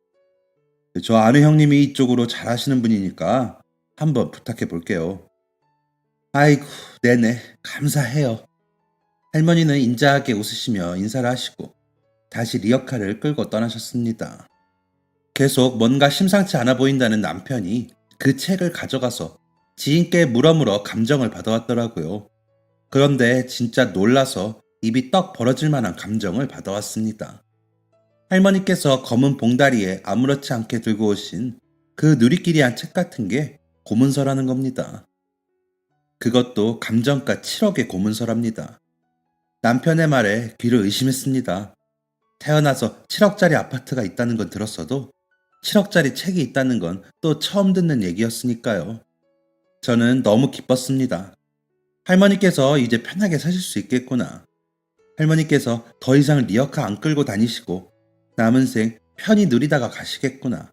저 아는 형님이 이쪽으로 잘하시는 분이니까 한번 부탁해 볼게요. 아이고, 네네. 감사해요. 할머니는 인자하게 웃으시며 인사를 하시고 다시 리어카를 끌고 떠나셨습니다. 계속 뭔가 심상치 않아 보인다는 남편이 그 책을 가져가서 지인께 물어물어 감정을 받아왔더라고요. 그런데 진짜 놀라서 입이 떡 벌어질 만한 감정을 받아왔습니다. 할머니께서 검은 봉다리에 아무렇지 않게 들고 오신 그 누리끼리한 책 같은 게 고문서라는 겁니다. 그것도 감정가 7억의 고문서랍니다. 남편의 말에 귀를 의심했습니다. 태어나서 7억짜리 아파트가 있다는 건 들었어도 7억짜리 책이 있다는 건 또 처음 듣는 얘기였으니까요. 저는 너무 기뻤습니다. 할머니께서 이제 편하게 사실 수 있겠구나. 할머니께서 더 이상 리어카 안 끌고 다니시고 남은 생 편히 누리다가 가시겠구나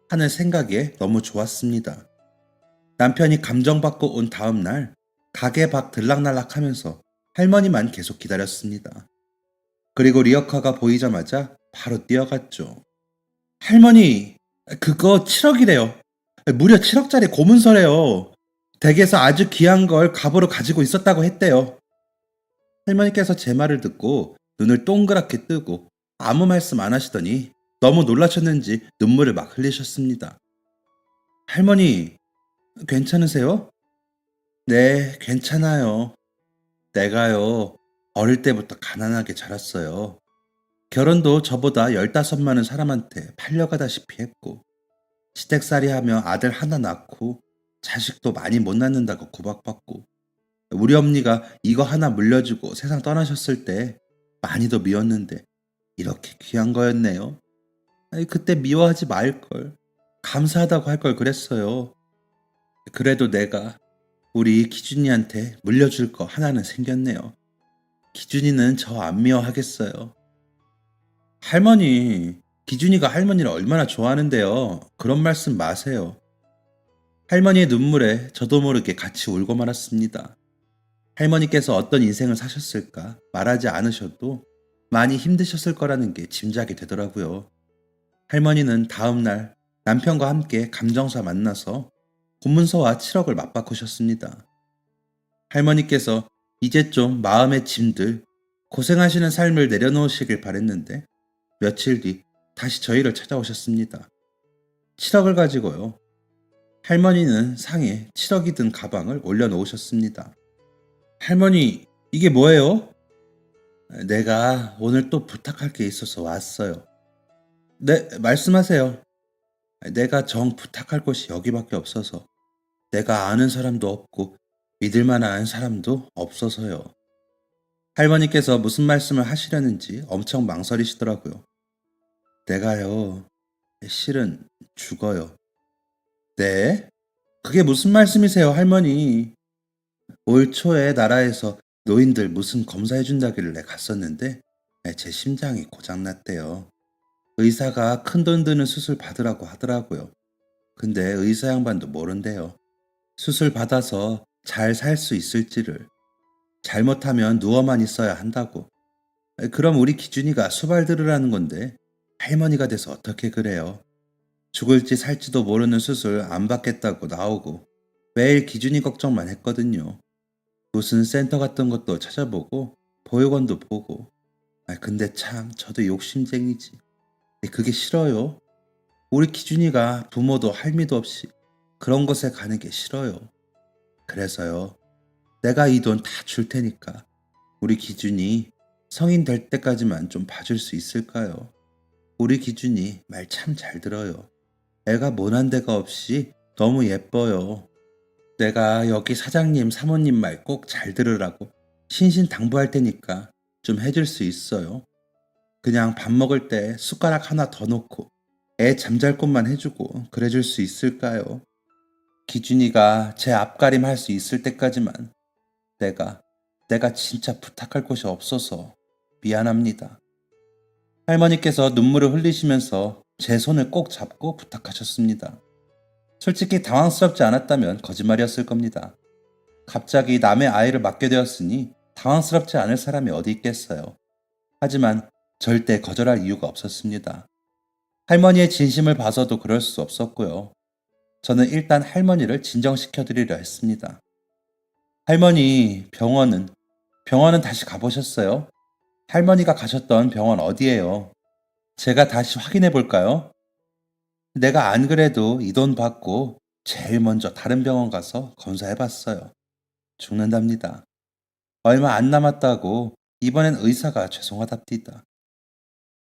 하는 생각에 너무 좋았습니다. 남편이 감정받고 온 다음 날 가게 밖 들락날락 하면서 할머니만 계속 기다렸습니다. 그리고 리어카가 보이자마자 바로 뛰어갔죠. 할머니, 그거 7억이래요. 무려 7억짜리 고문서래요. 댁에서 아주 귀한 걸 갑으로 가지고 있었다고 했대요. 할머니께서 제 말을 듣고 눈을 동그랗게 뜨고 아무 말씀 안 하시더니 너무 놀라셨는지 눈물을 막 흘리셨습니다. 할머니, 괜찮으세요? 네, 괜찮아요. 내가요, 어릴 때부터 가난하게 자랐어요. 결혼도 저보다 15 많은 사람한테 팔려가다시피 했고, 시댁살이 하며 아들 하나 낳고, 자식도 많이 못 낳는다고 구박받고, 우리 엄니가 이거 하나 물려주고 세상 떠나셨을 때 많이 더 미웠는데 이렇게 귀한 거였네요. 아니, 그때 미워하지 말걸. 감사하다고 할 걸 그랬어요. 그래도 내가 우리 기준이한테 물려줄 거 하나는 생겼네요. 기준이는 저 안 미워하겠어요. 할머니, 기준이가 할머니를 얼마나 좋아하는데요. 그런 말씀 마세요. 할머니의 눈물에 저도 모르게 같이 울고 말았습니다. 할머니께서 어떤 인생을 사셨을까 말하지 않으셔도 많이 힘드셨을 거라는 게 짐작이 되더라고요. 할머니는 다음날 남편과 함께 감정사 만나서 공문서와 7억을 맞바꾸셨습니다. 할머니께서 이제 좀 마음의 짐들, 고생하시는 삶을 내려놓으시길 바랬는데 며칠 뒤 다시 저희를 찾아오셨습니다. 7억을 가지고요. 할머니는 상에 7억이 든 가방을 올려놓으셨습니다. 할머니, 이게 뭐예요? 내가 오늘 또 부탁할 게 있어서 왔어요. 네, 말씀하세요. 내가 정 부탁할 곳이 여기밖에 없어서 내가 아는 사람도 없고 믿을 만한 사람도 없어서요. 할머니께서 무슨 말씀을 하시려는지 엄청 망설이시더라고요. 내가요, 실은 죽어요. 네? 그게 무슨 말씀이세요, 할머니? 올 초에 나라에서 노인들 무슨 검사해준다길래 갔었는데 제 심장이 고장났대요. 의사가 큰돈 드는 수술 받으라고 하더라고요. 근데 의사 양반도 모른대요. 수술 받아서 잘 살 수 있을지를. 잘못하면 누워만 있어야 한다고. 그럼 우리 기준이가 수발 들으라는 건데 할머니가 돼서 어떻게 그래요? 죽을지 살지도 모르는 수술 안 받겠다고 나오고 매일 기준이 걱정만 했거든요. 무슨 센터 같은 것도 찾아보고 보육원도 보고. 근데 참 저도 욕심쟁이지. 그게 싫어요. 우리 기준이가 부모도 할미도 없이 그런 곳에 가는 게 싫어요. 그래서요. 내가 이 돈 다 줄 테니까 우리 기준이 성인 될 때까지만 좀 봐줄 수 있을까요? 우리 기준이 말 참 잘 들어요. 애가 모난 데가 없이 너무 예뻐요. 내가 여기 사장님, 사모님 말 꼭 잘 들으라고 신신당부할 테니까 좀 해줄 수 있어요. 그냥 밥 먹을 때 숟가락 하나 더 놓고 애 잠잘 곳만 해주고 그래줄 수 있을까요? 기준이가 제 앞가림 할 수 있을 때까지만 내가 진짜 부탁할 곳이 없어서 미안합니다. 할머니께서 눈물을 흘리시면서 제 손을 꼭 잡고 부탁하셨습니다. 솔직히 당황스럽지 않았다면 거짓말이었을 겁니다. 갑자기 남의 아이를 맡게 되었으니 당황스럽지 않을 사람이 어디 있겠어요. 하지만 절대 거절할 이유가 없었습니다. 할머니의 진심을 봐서도 그럴 수 없었고요. 저는 일단 할머니를 진정시켜드리려 했습니다. 할머니, 병원은 다시 가보셨어요? 할머니가 가셨던 병원 어디예요? 제가 다시 확인해 볼까요? 내가 안 그래도 이 돈 받고 제일 먼저 다른 병원 가서 검사해 봤어요. 죽는답니다. 얼마 안 남았다고 이번엔 의사가 죄송하답니다.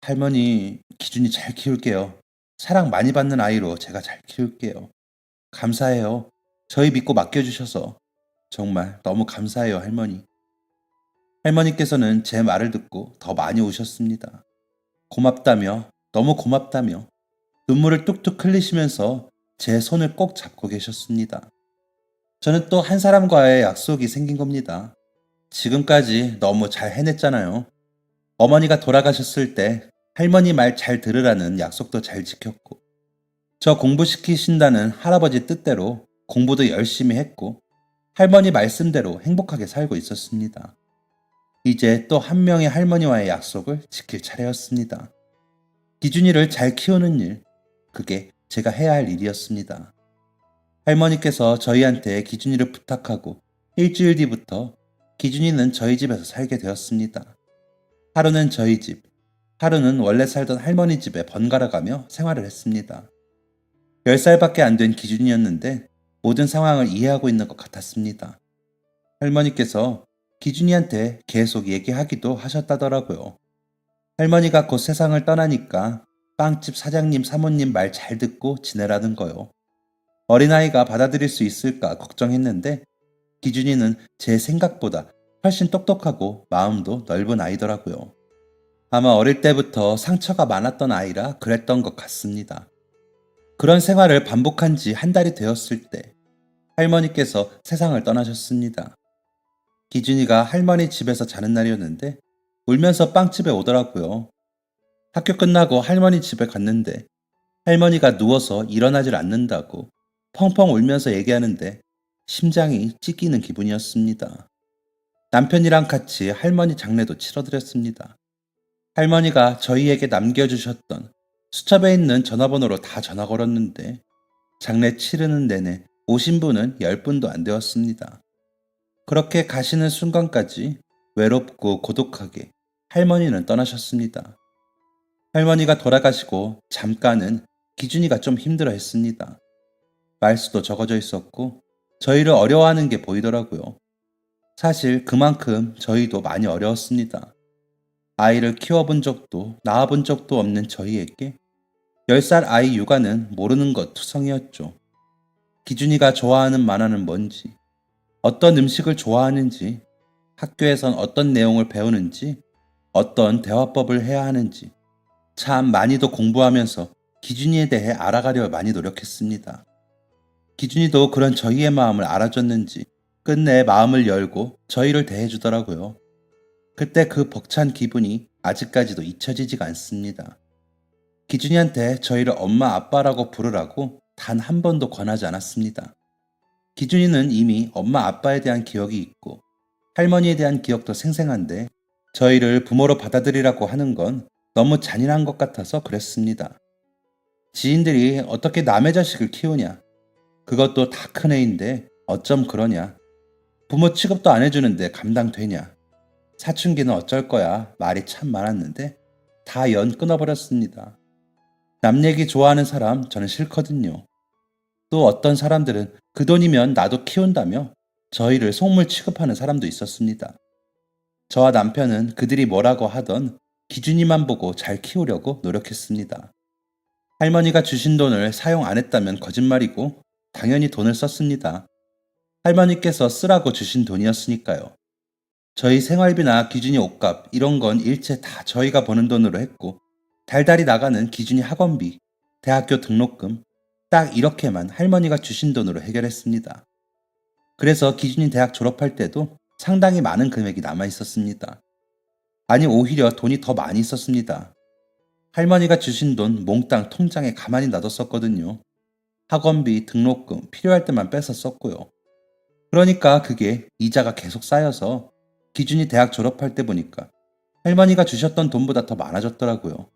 할머니, 기준이 잘 키울게요. 사랑 많이 받는 아이로 제가 잘 키울게요. 감사해요. 저희 믿고 맡겨주셔서. 정말 너무 감사해요, 할머니. 할머니께서는 제 말을 듣고 더 많이 우셨습니다. 고맙다며, 너무 고맙다며, 눈물을 뚝뚝 흘리시면서 제 손을 꼭 잡고 계셨습니다. 저는 또 한 사람과의 약속이 생긴 겁니다. 지금까지 너무 잘 해냈잖아요. 어머니가 돌아가셨을 때 할머니 말 잘 들으라는 약속도 잘 지켰고, 저 공부시키신다는 할아버지 뜻대로 공부도 열심히 했고, 할머니 말씀대로 행복하게 살고 있었습니다. 이제 또 한 명의 할머니와의 약속을 지킬 차례였습니다. 기준이를 잘 키우는 일, 그게 제가 해야 할 일이었습니다. 할머니께서 저희한테 기준이를 부탁하고 일주일 뒤부터 기준이는 저희 집에서 살게 되었습니다. 하루는 저희 집, 하루는 원래 살던 할머니 집에 번갈아 가며 생활을 했습니다. 10살밖에 안 된 기준이었는데 모든 상황을 이해하고 있는 것 같았습니다. 할머니께서 기준이한테 계속 얘기하기도 하셨다더라고요. 할머니가 곧 세상을 떠나니까 빵집 사장님, 사모님 말 잘 듣고 지내라는 거요. 어린아이가 받아들일 수 있을까 걱정했는데 기준이는 제 생각보다 훨씬 똑똑하고 마음도 넓은 아이더라고요. 아마 어릴 때부터 상처가 많았던 아이라 그랬던 것 같습니다. 그런 생활을 반복한 지 한 달이 되었을 때 할머니께서 세상을 떠나셨습니다. 기준이가 할머니 집에서 자는 날이었는데 울면서 빵집에 오더라고요. 학교 끝나고 할머니 집에 갔는데 할머니가 누워서 일어나질 않는다고 펑펑 울면서 얘기하는데 심장이 찢기는 기분이었습니다. 남편이랑 같이 할머니 장례도 치러드렸습니다. 할머니가 저희에게 남겨주셨던 수첩에 있는 전화번호로 다 전화 걸었는데 장례 치르는 내내 오신 분은 10분도 안 되었습니다. 그렇게 가시는 순간까지 외롭고 고독하게 할머니는 떠나셨습니다. 할머니가 돌아가시고 잠깐은 기준이가 좀 힘들어 했습니다. 말수도 적어져 있었고 저희를 어려워하는 게 보이더라고요. 사실 그만큼 저희도 많이 어려웠습니다. 아이를 키워본 적도 낳아본 적도 없는 저희에게 10살 아이 육아는 모르는 것 투성이었죠. 기준이가 좋아하는 만화는 뭔지, 어떤 음식을 좋아하는지, 학교에선 어떤 내용을 배우는지, 어떤 대화법을 해야 하는지 참 많이도 공부하면서 기준이에 대해 알아가려 많이 노력했습니다. 기준이도 그런 저희의 마음을 알아줬는지 끝내 마음을 열고 저희를 대해주더라고요. 그때 그 벅찬 기분이 아직까지도 잊혀지지가 않습니다. 기준이한테 저희를 엄마 아빠라고 부르라고 단 한 번도 권하지 않았습니다. 기준이는 이미 엄마 아빠에 대한 기억이 있고 할머니에 대한 기억도 생생한데 저희를 부모로 받아들이라고 하는 건 너무 잔인한 것 같아서 그랬습니다. 지인들이 어떻게 남의 자식을 키우냐? 그것도 다 큰 애인데 어쩜 그러냐? 부모 취급도 안 해주는데 감당되냐? 사춘기는 어쩔 거야? 말이 참 많았는데 다 연 끊어버렸습니다. 남 얘기 좋아하는 사람 저는 싫거든요. 또 어떤 사람들은 그 돈이면 나도 키운다며 저희를 속물 취급하는 사람도 있었습니다. 저와 남편은 그들이 뭐라고 하던 기준이만 보고 잘 키우려고 노력했습니다. 할머니가 주신 돈을 사용 안 했다면 거짓말이고 당연히 돈을 썼습니다. 할머니께서 쓰라고 주신 돈이었으니까요. 저희 생활비나 기준이 옷값 이런 건 일체 다 저희가 버는 돈으로 했고 달달이 나가는 기준이 학원비, 대학교 등록금 딱 이렇게만 할머니가 주신 돈으로 해결했습니다. 그래서 기준이 대학 졸업할 때도 상당히 많은 금액이 남아 있었습니다. 아니 오히려 돈이 더 많이 있었습니다. 할머니가 주신 돈 몽땅 통장에 가만히 놔뒀었거든요. 학원비, 등록금 필요할 때만 빼서 썼고요. 그러니까 그게 이자가 계속 쌓여서 기준이 대학 졸업할 때 보니까 할머니가 주셨던 돈보다 더 많아졌더라고요.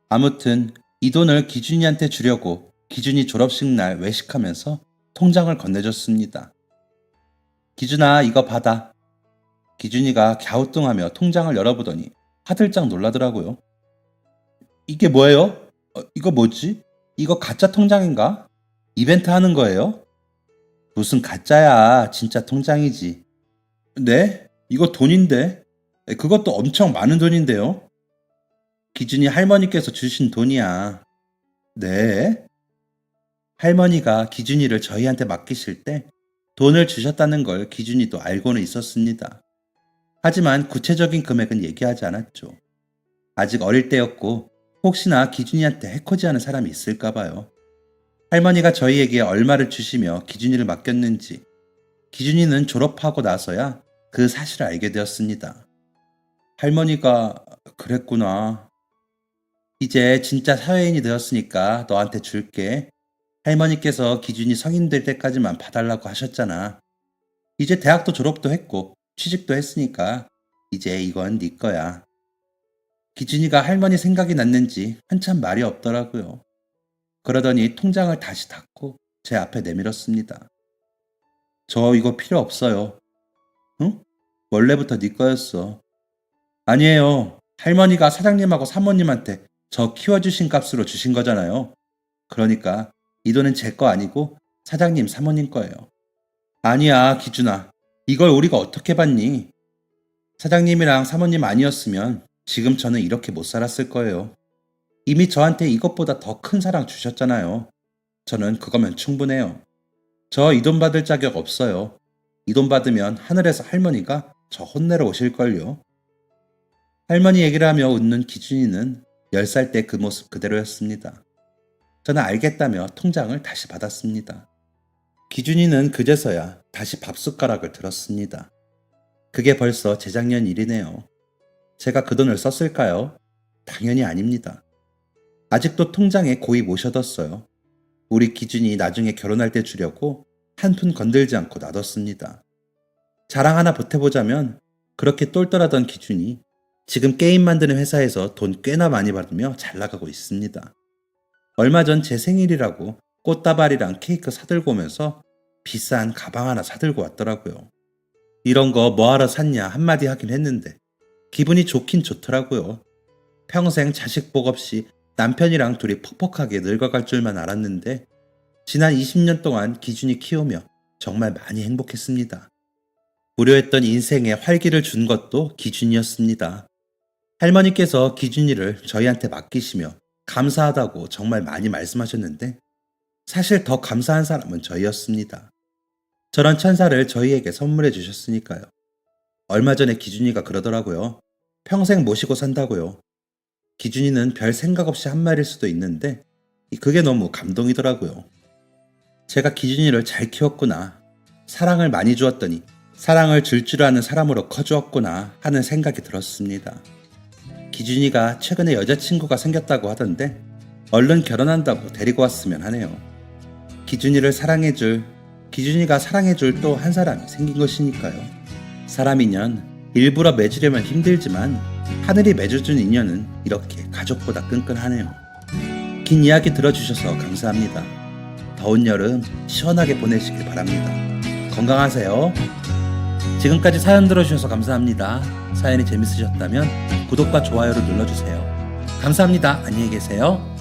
아무튼 이 돈을 기준이한테 주려고 기준이 졸업식 날 외식하면서 통장을 건네줬습니다. 기준아 이거 받아. 기준이가 갸우뚱하며 통장을 열어보더니 화들짝 놀라더라고요. 이게 뭐예요? 이거 뭐지? 이거 가짜 통장인가? 이벤트 하는 거예요? 무슨 가짜야. 진짜 통장이지. 네? 이거 돈인데? 그것도 엄청 많은 돈인데요? 기준이 할머니께서 주신 돈이야. 네? 할머니가 기준이를 저희한테 맡기실 때 돈을 주셨다는 걸 기준이도 알고는 있었습니다. 하지만 구체적인 금액은 얘기하지 않았죠. 아직 어릴 때였고 혹시나 기준이한테 해코지하는 사람이 있을까 봐요. 할머니가 저희에게 얼마를 주시며 기준이를 맡겼는지 기준이는 졸업하고 나서야 그 사실을 알게 되었습니다. 할머니가 그랬구나. 이제 진짜 사회인이 되었으니까 너한테 줄게. 할머니께서 기준이 성인 될 때까지만 봐달라고 하셨잖아. 이제 대학도 졸업도 했고 취직도 했으니까 이제 이건 네 거야. 기준이가 할머니 생각이 났는지 한참 말이 없더라고요. 그러더니 통장을 다시 닫고 제 앞에 내밀었습니다. 저 이거 필요 없어요. 응? 원래부터 네 거였어. 아니에요. 할머니가 사장님하고 사모님한테 저 키워주신 값으로 주신 거잖아요. 그러니까 이 돈은 제 거 아니고 사장님 사모님 거예요. 아니야 기준아. 이걸 우리가 어떻게 받니? 사장님이랑 사모님 아니었으면 지금 저는 이렇게 못 살았을 거예요. 이미 저한테 이것보다 더 큰 사랑 주셨잖아요. 저는 그거면 충분해요. 저 이 돈 받을 자격 없어요. 이 돈 받으면 하늘에서 할머니가 저 혼내러 오실걸요. 할머니 얘기를 하며 웃는 기준이는 10살 때 그 모습 그대로였습니다. 저는 알겠다며 통장을 다시 받았습니다. 기준이는 그제서야 다시 밥숟가락을 들었습니다. 그게 벌써 재작년 일이네요. 제가 그 돈을 썼을까요? 당연히 아닙니다. 아직도 통장에 고이 모셔뒀어요. 우리 기준이 나중에 결혼할 때 주려고 한 푼 건들지 않고 놔뒀습니다. 자랑 하나 보태보자면 그렇게 똘똘하던 기준이 지금 게임 만드는 회사에서 돈 꽤나 많이 받으며 잘 나가고 있습니다. 얼마 전 제 생일이라고 꽃다발이랑 케이크 사들고 오면서 비싼 가방 하나 사들고 왔더라고요. 이런 거 뭐하러 샀냐 한마디 하긴 했는데 기분이 좋긴 좋더라고요. 평생 자식 복 없이 남편이랑 둘이 퍽퍽하게 늙어갈 줄만 알았는데 지난 20년 동안 기준이 키우며 정말 많이 행복했습니다. 우려했던 인생에 활기를 준 것도 기준이었습니다. 할머니께서 기준이를 저희한테 맡기시며 감사하다고 정말 많이 말씀하셨는데 사실 더 감사한 사람은 저희였습니다. 저런 천사를 저희에게 선물해 주셨으니까요. 얼마 전에 기준이가 그러더라고요. 평생 모시고 산다고요. 기준이는 별 생각 없이 한 말일 수도 있는데 그게 너무 감동이더라고요. 제가 기준이를 잘 키웠구나. 사랑을 많이 주었더니 사랑을 줄 줄 아는 사람으로 커주었구나 하는 생각이 들었습니다. 기준이가 최근에 여자친구가 생겼다고 하던데 얼른 결혼한다고 데리고 왔으면 하네요. 기준이가 사랑해줄 또 한 사람이 생긴 것이니까요. 사람 인연 일부러 맺으려면 힘들지만 하늘이 맺어준 인연은 이렇게 가족보다 끈끈하네요. 긴 이야기 들어주셔서 감사합니다. 더운 여름 시원하게 보내시길 바랍니다. 건강하세요. 지금까지 사연 들어주셔서 감사합니다. 사연이 재밌으셨다면 구독과 좋아요를 눌러주세요. 감사합니다. 안녕히 계세요.